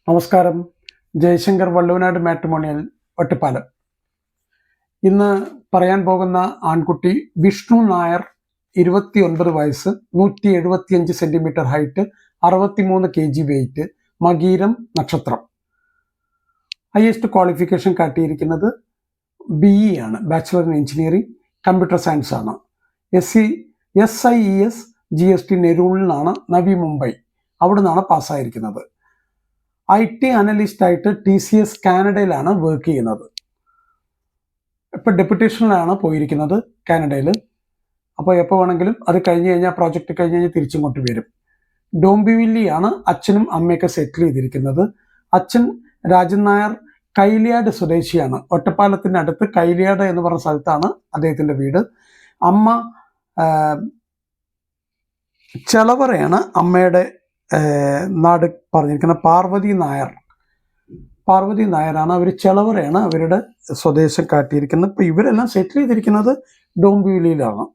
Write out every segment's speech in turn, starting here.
നമസ്കാരം. ജയശങ്കർ വള്ളുവനാട് മാട്രിമോണിയൽ ഒറ്റപ്പാലം. ഇന്ന് പറയാൻ പോകുന്ന ആൺകുട്ടി വിഷ്ണു നായർ, 29 വയസ്സ്, 175 centimetre height, 63 kg wait, Makayiram നക്ഷത്രം. ഹയസ്റ്റ് ക്വാളിഫിക്കേഷൻ കാട്ടിയിരിക്കുന്നത് BE ആണ്, bachelor in engineering, computer science ആണ്. SIES GST നെരൂളിൽ നിന്നാണ്, നവി മുംബൈ, അവിടെ നിന്നാണ് പാസ്സായിരിക്കുന്നത്. IT അനലിസ്റ്റ് ആയിട്ട് TCS കാനഡയിലാണ് വർക്ക് ചെയ്യുന്നത്. ഇപ്പം ഡെപ്യൂട്ടേഷനിലാണ് പോയിരിക്കുന്നത് കാനഡയിൽ. അപ്പോൾ എപ്പോൾ വേണമെങ്കിലും അത് കഴിഞ്ഞ് കഴിഞ്ഞാൽ, പ്രോജക്റ്റ് കഴിഞ്ഞ് കഴിഞ്ഞാൽ തിരിച്ചിങ്ങോട്ട് വരും. ഡോംബിവില്ലിയാണ് അച്ഛനും അമ്മയൊക്കെ സെറ്റിൽ ചെയ്തിരിക്കുന്നത്. അച്ഛൻ രാജൻ നായർ കൈലിയാട് സ്വദേശിയാണ്. ഒറ്റപ്പാലത്തിൻ്റെ അടുത്ത് കൈലിയാട് എന്ന് പറഞ്ഞ സ്ഥലത്താണ് അദ്ദേഹത്തിൻ്റെ വീട്. അമ്മ ചെളവറയാണ് അമ്മയുടെ നാട് പറഞ്ഞിരിക്കുന്ന. പാർവതി നായരാണ്. അവർ ചെളവറയാണ് അവരുടെ സ്വദേശം കാട്ടിയിരിക്കുന്നത്. ഇപ്പോൾ ഇവരെല്ലാം സെറ്റിൽ ചെയ്തിരിക്കുന്നത് ഡോംബിവിലിയിലാണ്.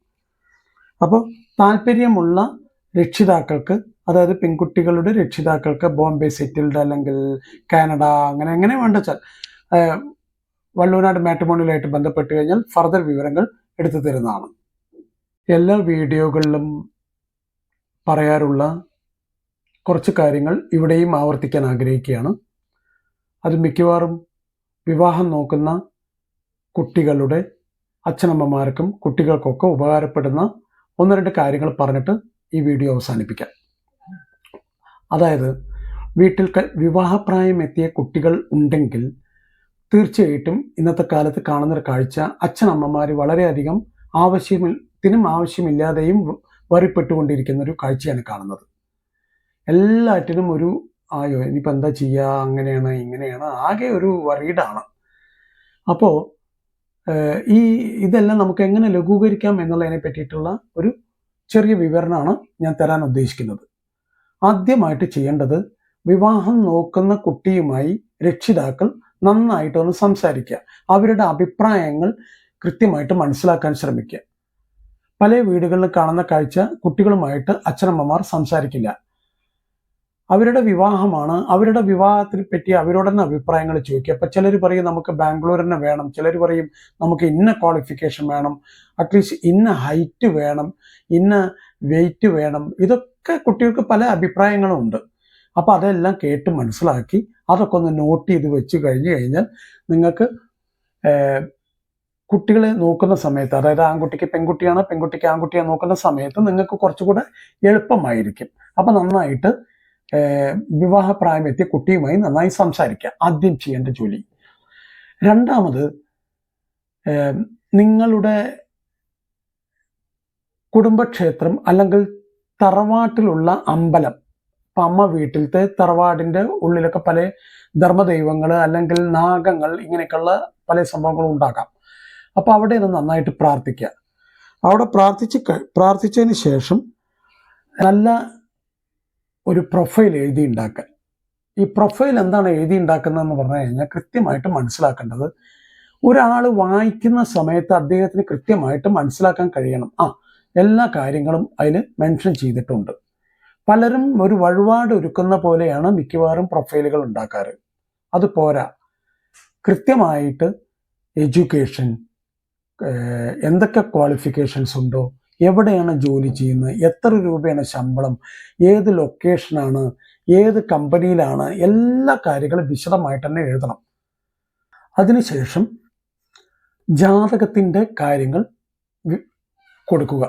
അപ്പോൾ താല്പര്യമുള്ള രക്ഷിതാക്കൾക്ക്, അതായത് പെൺകുട്ടികളുടെ രക്ഷിതാക്കൾക്ക് ബോംബെ സെറ്റിൽഡ് അല്ലെങ്കിൽ കാനഡ, അങ്ങനെ വേണ്ട വെച്ചാൽ വള്ളുവനാട് മാട്രിമോണിയലായിട്ട് ബന്ധപ്പെട്ട് കഴിഞ്ഞാൽ ഫർദർ വിവരങ്ങൾ എടുത്തു തരുന്നതാണ്. എല്ലാ വീഡിയോകളിലും പറയാറുള്ള കുറച്ച് കാര്യങ്ങൾ ഇവിടെയും ആവർത്തിക്കാൻ ആഗ്രഹിക്കുകയാണ്. അത് മിക്കവാറും വിവാഹം നോക്കുന്ന കുട്ടികളുടെ അച്ഛനമ്മമാർക്കും കുട്ടികൾക്കൊക്കെ ഉപകാരപ്പെടുന്ന 1-2 കാര്യങ്ങൾ പറഞ്ഞിട്ട് ഈ വീഡിയോ അവസാനിപ്പിക്കാം. അതായത്, വീട്ടിൽ വിവാഹപ്രായം എത്തിയ കുട്ടികൾ ഉണ്ടെങ്കിൽ തീർച്ചയായിട്ടും ഇന്നത്തെ കാലത്ത് കാണുന്നൊരു കാഴ്ച, അച്ഛനമ്മമാർ വളരെയധികം ആവശ്യമില്ലാതെയും വറിപ്പെട്ടുകൊണ്ടിരിക്കുന്ന ഒരു കാഴ്ചയാണ് കാണുന്നത്. എല്ലാറ്റിനും ഒരു ഇനിയിപ്പോൾ എന്താ ചെയ്യുക, അങ്ങനെയാണ് ഇങ്ങനെയാണ്, ആകെ ഒരു വറീഡാണ്. അപ്പോൾ ഇതെല്ലാം നമുക്ക് എങ്ങനെ ലഘൂകരിക്കാം എന്നുള്ളതിനെ പറ്റിയിട്ടുള്ള ഒരു ചെറിയ വിവരണമാണ് ഞാൻ തരാൻ ഉദ്ദേശിക്കുന്നത്. ആദ്യമായിട്ട് ചെയ്യേണ്ടത്, വിവാഹം നോക്കുന്ന കുട്ടിയുമായി രക്ഷിതാക്കൾ നന്നായിട്ടൊന്ന് സംസാരിക്കുക. അവരുടെ അഭിപ്രായങ്ങൾ കൃത്യമായിട്ട് മനസ്സിലാക്കാൻ ശ്രമിക്കുക. പല വീടുകളിൽ കാണുന്ന കാഴ്ച, കുട്ടികളുമായിട്ട് അച്ഛനമ്മമാർ സംസാരിക്കില്ല. അവരുടെ വിവാഹമാണ്, അവരുടെ വിവാഹത്തിനെ പറ്റി അവരോട് തന്നെ അഭിപ്രായങ്ങൾ ചോദിക്കുക. അപ്പം ചിലർ പറയും നമുക്ക് ബാംഗ്ലൂർ തന്നെ വേണം, ചിലർ പറയും നമുക്ക് ഇന്ന ക്വാളിഫിക്കേഷൻ വേണം, അറ്റ്ലീസ്റ്റ് ഇന്ന ഹൈറ്റ് വേണം, ഇന്ന വെയിറ്റ് വേണം. ഇതൊക്കെ കുട്ടികൾക്ക് പല അഭിപ്രായങ്ങളും ഉണ്ട്. അപ്പോൾ അതെല്ലാം കേട്ട് മനസ്സിലാക്കി അതൊക്കെ ഒന്ന് നോട്ട് ചെയ്ത് വെച്ച് കഴിഞ്ഞാൽ നിങ്ങൾക്ക് കുട്ടികളെ നോക്കുന്ന സമയത്ത്, അതായത് ആൺകുട്ടിക്ക് പെൺകുട്ടിയാണ്, പെൺകുട്ടിക്ക് ആൺകുട്ടിയെ നോക്കുന്ന സമയത്ത് നിങ്ങൾക്ക് കുറച്ചുകൂടെ എളുപ്പമായിരിക്കും. അപ്പം നന്നായിട്ട് വിവാഹപ്രായം എത്തിയ കുട്ടിയുമായി നന്നായി സംസാരിക്കുക, ആദ്യം ചെയ്യേണ്ട ജോലി. രണ്ടാമത്, നിങ്ങളുടെ കുടുംബക്ഷേത്രം അല്ലെങ്കിൽ തറവാട്ടിലുള്ള അമ്പലം, ഇപ്പം അമ്മ വീട്ടിലത്തെ തറവാടിൻ്റെ ഉള്ളിലൊക്കെ പല ധർമ്മദൈവങ്ങൾ അല്ലെങ്കിൽ നാഗങ്ങൾ, ഇങ്ങനെയൊക്കെയുള്ള പല സംഭവങ്ങളും ഉണ്ടാകാം. അപ്പോൾ അവിടെ നിന്ന് നന്നായിട്ട് പ്രാർത്ഥിക്കുക. അവിടെ പ്രാർത്ഥിച്ചതിന് ശേഷം നല്ല ഒരു പ്രൊഫൈൽ എഴുതി ഉണ്ടാക്കുക. ഈ പ്രൊഫൈൽ എന്താണ് എഴുതി ഉണ്ടാക്കുന്നതെന്ന് പറഞ്ഞു കഴിഞ്ഞാൽ കൃത്യമായിട്ട് മനസ്സിലാക്കേണ്ടത്, ഒരാൾ വായിക്കുന്ന സമയത്ത് അദ്ദേഹത്തിന് കൃത്യമായിട്ട് മനസ്സിലാക്കാൻ കഴിയണം. എല്ലാ കാര്യങ്ങളും അതിൽ മെൻഷൻ ചെയ്തിട്ടുണ്ട്. പലരും ഒരു വഴിപാട് ഒരുക്കുന്ന പോലെയാണ് മിക്കവാറും പ്രൊഫൈലുകൾ ഉണ്ടാക്കാറ്. അത് പോരാ. കൃത്യമായിട്ട് എഡ്യൂക്കേഷൻ, എന്തൊക്കെ ക്വാളിഫിക്കേഷൻസ് ഉണ്ടോ, എവിടെയാണ് ജോലി ചെയ്യുന്നത്, എത്ര രൂപയാണ് ശമ്പളം, ഏത് ലൊക്കേഷനാണ്, ഏത് കമ്പനിയിലാണ്, എല്ലാ കാര്യങ്ങളും വിശദമായിട്ട് തന്നെ എഴുതണം. അതിനുശേഷം ജാതകത്തിൻ്റെ കാര്യങ്ങൾ കൊടുക്കുക.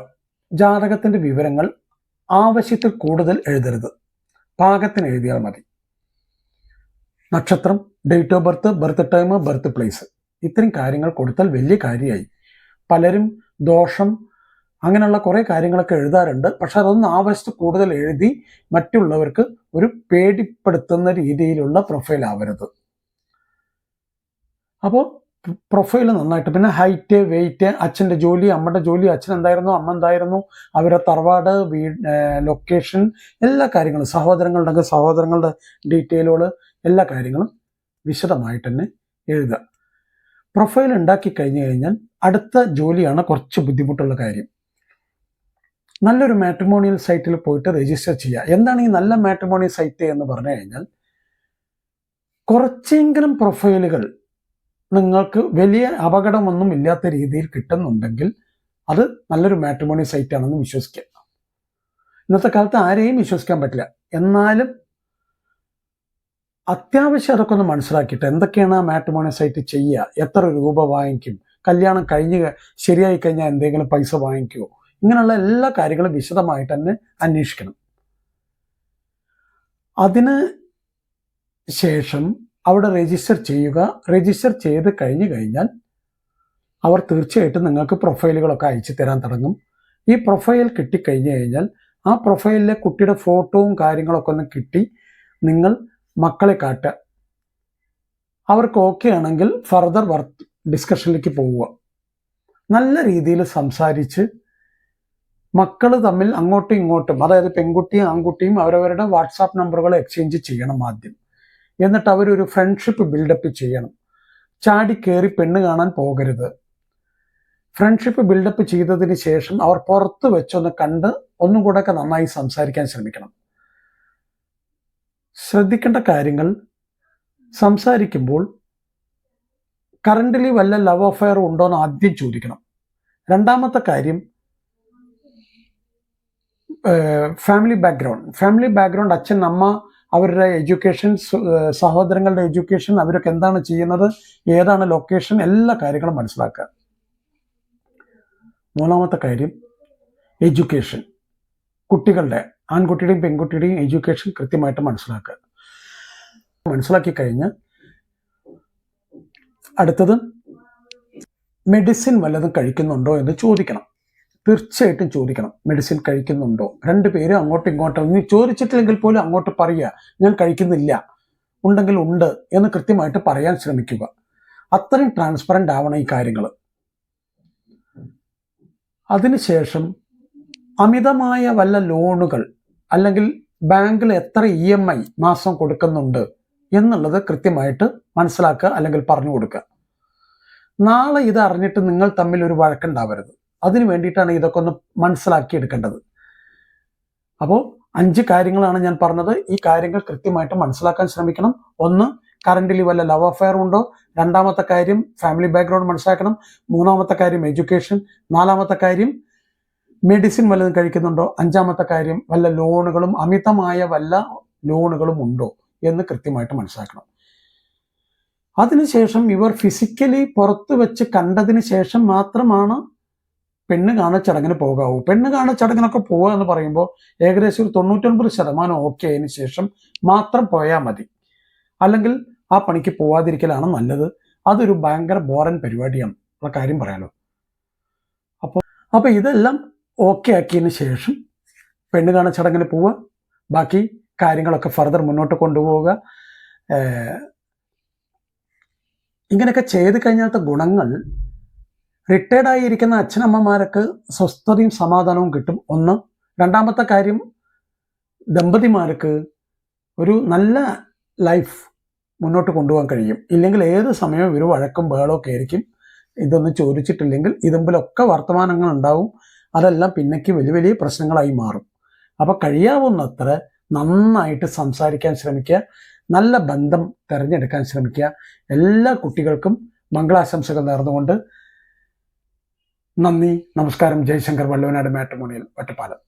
ജാതകത്തിൻ്റെ വിവരങ്ങൾ ആവശ്യത്തിൽ കൂടുതൽ എഴുതരുത്, പാകത്തിന് എഴുതിയാൽ മതി. നക്ഷത്രം, date of birth, birth time, birth place, ഇത്രയും കാര്യങ്ങൾ കൊടുത്താൽ വലിയ കാര്യമായി. പലരും ദോഷം, അങ്ങനെയുള്ള കുറേ കാര്യങ്ങളൊക്കെ എഴുതാറുണ്ട്. പക്ഷെ അതൊന്നും ആവശ്യത്തിൽ കൂടുതൽ എഴുതി മറ്റുള്ളവർക്ക് ഒരു പേടിപ്പെടുത്തുന്ന രീതിയിലുള്ള പ്രൊഫൈൽ ആവരുത്. അപ്പോൾ പ്രൊഫൈൽ നന്നായിട്ട്, പിന്നെ ഹൈറ്റ്, വെയിറ്റ്, അച്ഛൻ്റെ ജോലി, അമ്മയുടെ ജോലി, അച്ഛൻ എന്തായിരുന്നു, അമ്മ എന്തായിരുന്നു, അവരുടെ തറവാട്, ലൊക്കേഷൻ, എല്ലാ കാര്യങ്ങളും, സഹോദരങ്ങളുണ്ടെങ്കിൽ സഹോദരങ്ങളുടെ ഡീറ്റെയിലുകൾ, എല്ലാ കാര്യങ്ങളും വിശദമായിട്ട് തന്നെ എഴുതുക. പ്രൊഫൈൽ ഉണ്ടാക്കി കഴിഞ്ഞു കഴിഞ്ഞാൽ അടുത്ത ജോലിയാണ് കുറച്ച് ബുദ്ധിമുട്ടുള്ള കാര്യം. നല്ലൊരു മാട്രിമോണിയൽ സൈറ്റിൽ പോയിട്ട് രജിസ്റ്റർ ചെയ്യുക. എന്താണ് ഈ നല്ല മാട്രിമോണിയൽ സൈറ്റ് എന്ന് പറഞ്ഞു കഴിഞ്ഞാൽ, കുറച്ചെങ്കിലും പ്രൊഫൈലുകൾ നിങ്ങൾക്ക് വലിയ അപകടമൊന്നും ഇല്ലാത്ത രീതിയിൽ കിട്ടുന്നുണ്ടെങ്കിൽ അത് നല്ലൊരു മാട്രിമോണി സൈറ്റ് ആണെന്ന് വിശ്വസിക്കുക. ഇന്നത്തെ കാലത്ത് ആരെയും വിശ്വസിക്കാൻ പറ്റില്ല. എന്നാലും അത്യാവശ്യം അതൊക്കെ ഒന്ന് മനസ്സിലാക്കിയിട്ട് എന്തൊക്കെയാണ് ആ മാട്രിമോണി സൈറ്റ് ചെയ്യുക, എത്ര രൂപ വാങ്ങിക്കും, കല്യാണം കഴിഞ്ഞ് ശരിയായി കഴിഞ്ഞാൽ എന്തെങ്കിലും പൈസ വാങ്ങിക്കുമോ, ഇങ്ങനെയുള്ള എല്ലാ കാര്യങ്ങളും വിശദമായിട്ട് തന്നെ അന്വേഷിക്കണം. അതിന് ശേഷം അവിടെ രജിസ്റ്റർ ചെയ്യുക. രജിസ്റ്റർ ചെയ്ത് കഴിഞ്ഞാൽ അവർ തീർച്ചയായിട്ടും നിങ്ങൾക്ക് പ്രൊഫൈലുകളൊക്കെ അയച്ചു തരാൻ തുടങ്ങും. ഈ പ്രൊഫൈൽ കിട്ടിക്കഴിഞ്ഞു കഴിഞ്ഞാൽ ആ പ്രൊഫൈലിലെ കുട്ടിയുടെ ഫോട്ടോവും കാര്യങ്ങളൊക്കെ ഒന്ന് കിട്ടി നിങ്ങൾ മക്കളെ കാട്ടുക. അവർക്ക് ഓക്കെ ആണെങ്കിൽ ഫർദർ വർക്ക് ഡിസ്കഷനിലേക്ക് പോവുക. നല്ല രീതിയിൽ സംസാരിച്ച് മക്കൾ തമ്മിൽ അങ്ങോട്ടും ഇങ്ങോട്ടും, അതായത് പെൺകുട്ടിയും ആൺകുട്ടിയും അവരവരുടെ വാട്സാപ്പ് നമ്പറുകൾ എക്സ്ചേഞ്ച് ചെയ്യണം ആദ്യം. എന്നിട്ട് അവരൊരു ഫ്രണ്ട്ഷിപ്പ് ബിൽഡപ്പ് ചെയ്യണം. ചാടി കയറി പെണ്ണ് കാണാൻ പോകരുത്. ഫ്രണ്ട്ഷിപ്പ് ബിൽഡപ്പ് ചെയ്തതിന് ശേഷം അവർ പുറത്ത് വെച്ചൊന്ന് കണ്ട് ഒന്നും കൂടെ ഒക്കെ നന്നായി സംസാരിക്കാൻ ശ്രമിക്കണം. ശ്രദ്ധിക്കേണ്ട കാര്യങ്ങൾ, സംസാരിക്കുമ്പോൾ കറന്റ്ലി വല്ല ലവ് അഫെയർ ഉണ്ടോ എന്ന് ആദ്യം ചോദിക്കണം. രണ്ടാമത്തെ കാര്യം ഫാമിലി ബാക്ക്ഗ്രൗണ്ട്, അച്ഛൻ അമ്മ, അവരുടെ എഡ്യൂക്കേഷൻ, സഹോദരങ്ങളുടെ എഡ്യൂക്കേഷൻ, അവരൊക്കെ എന്താണ് ചെയ്യുന്നത്, ഏതാണ് ലൊക്കേഷൻ, എല്ലാ കാര്യങ്ങളും മനസ്സിലാക്കുക. മൂന്നാമത്തെ കാര്യം എഡ്യൂക്കേഷൻ, കുട്ടികളുടെ ആൺകുട്ടിയുടെയും പെൺകുട്ടിയുടെയും എഡ്യൂക്കേഷൻ കൃത്യമായിട്ട് മനസ്സിലാക്കുക. മനസ്സിലാക്കി കഴിഞ്ഞ് അടുത്തത് മെഡിസിൻ വല്ലതും കഴിക്കുന്നുണ്ടോ എന്ന് ചോദിക്കണം. തീർച്ചയായിട്ടും ചോദിക്കണം, മെഡിസിൻ കഴിക്കുന്നുണ്ടോ. രണ്ടുപേരും അങ്ങോട്ടും ഇങ്ങോട്ടും, നീ ചോദിച്ചിട്ടില്ലെങ്കിൽ പോലും അങ്ങോട്ട് പറയുക, ഞാൻ കഴിക്കുന്നില്ല, ഉണ്ടെങ്കിൽ ഉണ്ട് എന്ന് കൃത്യമായിട്ട് പറയാൻ ശ്രമിക്കുക. അത്രയും ട്രാൻസ്പെറൻ്റ് ആവണം ഈ കാര്യങ്ങൾ. അതിനുശേഷം അമിതമായ വല്ല ലോണുകൾ അല്ലെങ്കിൽ ബാങ്കിൽ എത്ര EMI മാസം കൊടുക്കുന്നുണ്ട് എന്നുള്ളത് കൃത്യമായിട്ട് മനസ്സിലാക്കുക അല്ലെങ്കിൽ പറഞ്ഞു കൊടുക്കുക. നാളെ ഇത് അറിഞ്ഞിട്ട് നിങ്ങൾ തമ്മിൽ ഒരു വഴക്കുണ്ടാവരുത്. അതിനു വേണ്ടിയിട്ടാണ് ഇതൊക്കെ ഒന്ന് മനസ്സിലാക്കി എടുക്കേണ്ടത്. അപ്പോൾ 5 കാര്യങ്ങളാണ് ഞാൻ പറഞ്ഞത്. ഈ കാര്യങ്ങൾ കൃത്യമായിട്ട് മനസ്സിലാക്കാൻ ശ്രമിക്കണം. ഒന്ന്, കറന്റ്ലി വല്ല ലവ് അഫെയർ ഉണ്ടോ. രണ്ടാമത്തെ കാര്യം ഫാമിലി ബാക്ക്ഗ്രൗണ്ട് മനസ്സിലാക്കണം. മൂന്നാമത്തെ കാര്യം എഡ്യൂക്കേഷൻ. നാലാമത്തെ കാര്യം മെഡിസിൻ വല്ലതും കഴിക്കുന്നുണ്ടോ. അഞ്ചാമത്തെ കാര്യം വല്ല ലോണുകളും, അമിതമായ വല്ല ലോണുകളും ഉണ്ടോ എന്ന് കൃത്യമായിട്ട് മനസ്സിലാക്കണം. അതിനുശേഷം ഇവർ ഫിസിക്കലി പുറത്ത് വെച്ച് കണ്ടതിന് ശേഷം മാത്രമാണ് പെണ്ണ് കാണൽ ചടങ്ങിന് പോകാവൂ. പെണ്ണ് കാണൽ ചടങ്ങിനൊക്കെ പോവുക എന്ന് പറയുമ്പോൾ ഏകദേശം ഒരു 99% ഓക്കെ ആയതിനു ശേഷം മാത്രം പോയാൽ മതി. അല്ലെങ്കിൽ ആ പണിക്ക് പോവാതിരിക്കലാണ് നല്ലത്. അതൊരു ഭയങ്കര ബോറൻ പരിപാടിയാണ്, ഉള്ള കാര്യം പറയാലോ. അപ്പോൾ ഇതെല്ലാം ഓക്കെ ആക്കിയതിന് ശേഷം പെണ്ണ് കാണൽ ചടങ്ങിന് പോവുക. ബാക്കി കാര്യങ്ങളൊക്കെ ഫർദർ മുന്നോട്ട് കൊണ്ടുപോവുക. ഇങ്ങനെയൊക്കെ ചെയ്ത് കഴിഞ്ഞാലത്തെ ഗുണങ്ങൾ, റിട്ടയർഡായിരിക്കുന്ന അച്ഛനമ്മമാർക്ക് സ്വസ്ഥതയും സമാധാനവും കിട്ടും. ഒന്ന്. രണ്ടാമത്തെ കാര്യം, ദമ്പതിമാർക്ക് ഒരു നല്ല ലൈഫ് മുന്നോട്ട് കൊണ്ടുപോകാൻ കഴിയും. ഇല്ലെങ്കിൽ ഏത് സമയവും ഇവർ വഴക്കും ബഹളമൊക്കെ ആയിരിക്കും. ഇതൊന്നും ചോദിച്ചിട്ടില്ലെങ്കിൽ ഇതുമ്പിലൊക്കെ വർത്തമാനങ്ങൾ ഉണ്ടാവും. അതെല്ലാം പിന്നേക്ക് വലിയ വലിയ പ്രശ്നങ്ങളായി മാറും. അപ്പോൾ കഴിയാവുന്നത്ര നന്നായിട്ട് സംസാരിക്കാൻ ശ്രമിക്കുക. നല്ല ബന്ധം തിരഞ്ഞെടുക്കാൻ ശ്രമിക്കുക. എല്ലാ കുട്ടികൾക്കും മംഗളാശംസകൾ നേർന്നുകൊണ്ട് നന്ദി, നമസ്കാരം. ജയശങ്കർ, വള്ളുവനാട് മാട്രിമോണിയൽ, ഒറ്റപ്പാലം.